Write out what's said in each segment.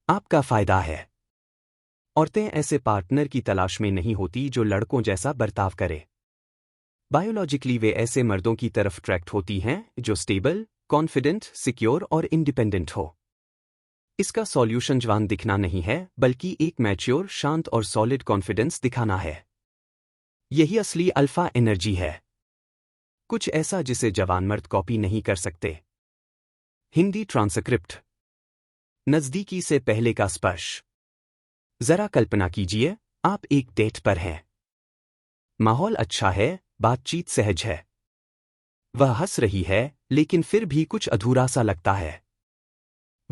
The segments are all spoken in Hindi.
आपका फायदा है। औरतें ऐसे पार्टनर की तलाश में नहीं होती जो लड़कों जैसा बर्ताव करे। बायोलॉजिकली वे ऐसे मर्दों की तरफ अट्रैक्ट होती हैं जो स्टेबल, कॉन्फिडेंट, सिक्योर और इंडिपेंडेंट हो। इसका सॉल्यूशन जवान दिखना नहीं है, बल्कि एक मैच्योर, शांत और सॉलिड कॉन्फिडेंस दिखाना है। यही असली अल्फा एनर्जी है। कुछ ऐसा जिसे जवान मर्द कॉपी नहीं कर सकते। हिंदी ट्रांसक्रिप्ट। नज़दीकी से पहले का स्पर्श। जरा कल्पना कीजिए, आप एक डेट पर हैं। माहौल अच्छा है, बातचीत सहज है। वह हंस रही है, लेकिन फिर भी कुछ अधूरा सा लगता है।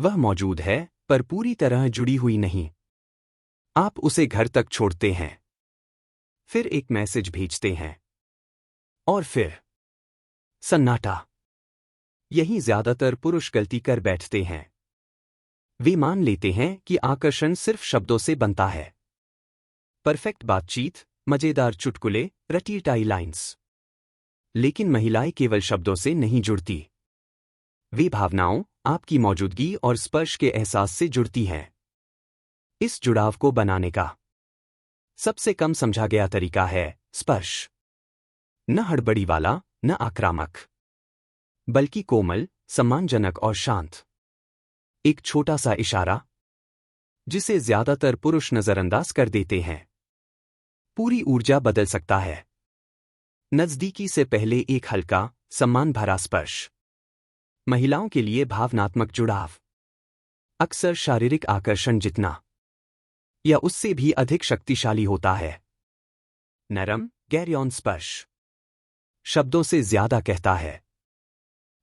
वह मौजूद है, पर पूरी तरह जुड़ी हुई नहीं। आप उसे घर तक छोड़ते हैं। फिर एक मैसेज भेजते हैं। और फिर सन्नाटा। यही ज्यादातर पुरुष गलती कर बैठते हैं। वे मान लेते हैं कि आकर्षण सिर्फ शब्दों से बनता है। परफेक्ट बातचीत, मजेदार चुटकुले, रटीटाई लाइंस। लेकिन महिलाएं केवल शब्दों से नहीं जुड़ती। वे भावनाओं, आपकी मौजूदगी और स्पर्श के एहसास से जुड़ती हैं। इस जुड़ाव को बनाने का सबसे कम समझा गया तरीका है स्पर्श। न हड़बड़ी वाला, न आक्रामक, बल्कि कोमल, सम्मानजनक और शांत। एक छोटा सा इशारा जिसे ज्यादातर पुरुष नजरअंदाज कर देते हैं, पूरी ऊर्जा बदल सकता है। नज़दीकी से पहले एक हल्का, सम्मान भरा स्पर्श। महिलाओं के लिए भावनात्मक जुड़ाव अक्सर शारीरिक आकर्षण जितना या उससे भी अधिक शक्तिशाली होता है। नरम, गहरा स्पर्श शब्दों से ज्यादा कहता है।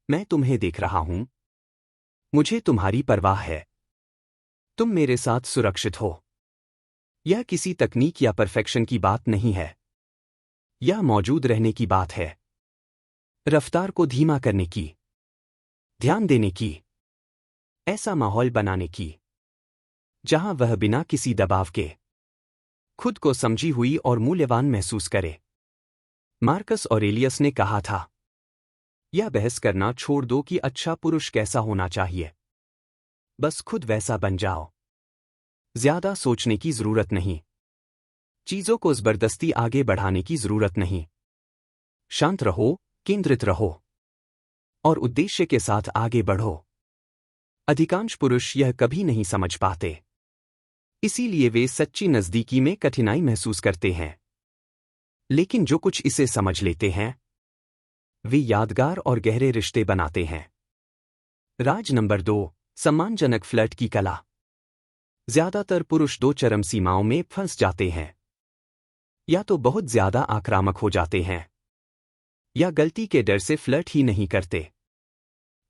मैं तुम्हें देख रहा हूं। मुझे तुम्हारी परवाह है। तुम मेरे साथ सुरक्षित हो। यह किसी तकनीक या परफेक्शन की बात नहीं है। यह मौजूद रहने की बात है। रफ्तार को धीमा करने की, ध्यान देने की, ऐसा माहौल बनाने की जहां वह बिना किसी दबाव के खुद को समझी हुई और मूल्यवान महसूस करे। मार्कस ऑरेलियस ने कहा था, यह बहस करना छोड़ दो कि अच्छा पुरुष कैसा होना चाहिए। बस खुद वैसा बन जाओ। ज्यादा सोचने की जरूरत नहीं। चीजों को जबरदस्ती आगे बढ़ाने की जरूरत नहीं। शांत रहो, केंद्रित रहो और उद्देश्य के साथ आगे बढ़ो। अधिकांश पुरुष यह कभी नहीं समझ पाते। इसीलिए वे सच्ची नज़दीकी में कठिनाई महसूस करते हैं। लेकिन जो कुछ इसे समझ लेते हैं, वे यादगार और गहरे रिश्ते बनाते हैं। राज नंबर 2, सम्मानजनक फ्लर्ट की कला। ज्यादातर पुरुष दो चरम सीमाओं में फंस जाते हैं। या तो बहुत ज्यादा आक्रामक हो जाते हैं, या गलती के डर से फ्लर्ट ही नहीं करते।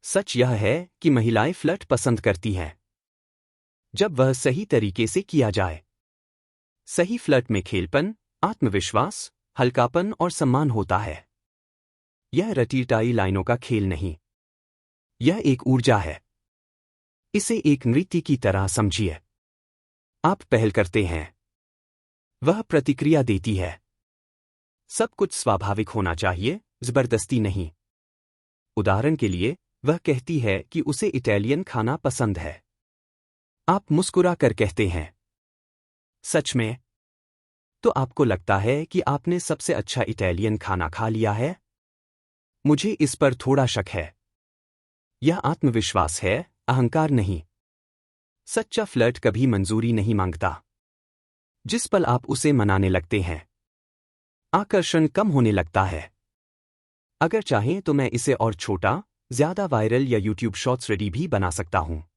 सच यह है कि महिलाएं फ्लर्ट पसंद करती हैं जब वह सही तरीके से किया जाए। सही फ्लर्ट में खेलपन, आत्मविश्वास, हल्कापन और सम्मान होता है। यह रटीटाई लाइनों का खेल नहीं। यह एक ऊर्जा है। इसे एक नृत्य की तरह समझिए। आप पहल करते हैं, वह प्रतिक्रिया देती है। सब कुछ स्वाभाविक होना चाहिए, जबरदस्ती नहीं। उदाहरण के लिए, वह कहती है कि उसे इटालियन खाना पसंद है। आप मुस्कुरा कर कहते हैं, सच में? तो आपको लगता है कि आपने सबसे अच्छा इटालियन खाना खा लिया है? मुझे इस पर थोड़ा शक है। यह आत्मविश्वास है, अहंकार नहीं। सच्चा फ्लर्ट कभी मंजूरी नहीं मांगता। जिस पल आप उसे मनाने लगते हैं, आकर्षण कम होने लगता है। अगर चाहें तो मैं इसे और छोटा, ज्यादा वायरल या यूट्यूब शॉर्ट्स रेडी भी बना सकता हूं।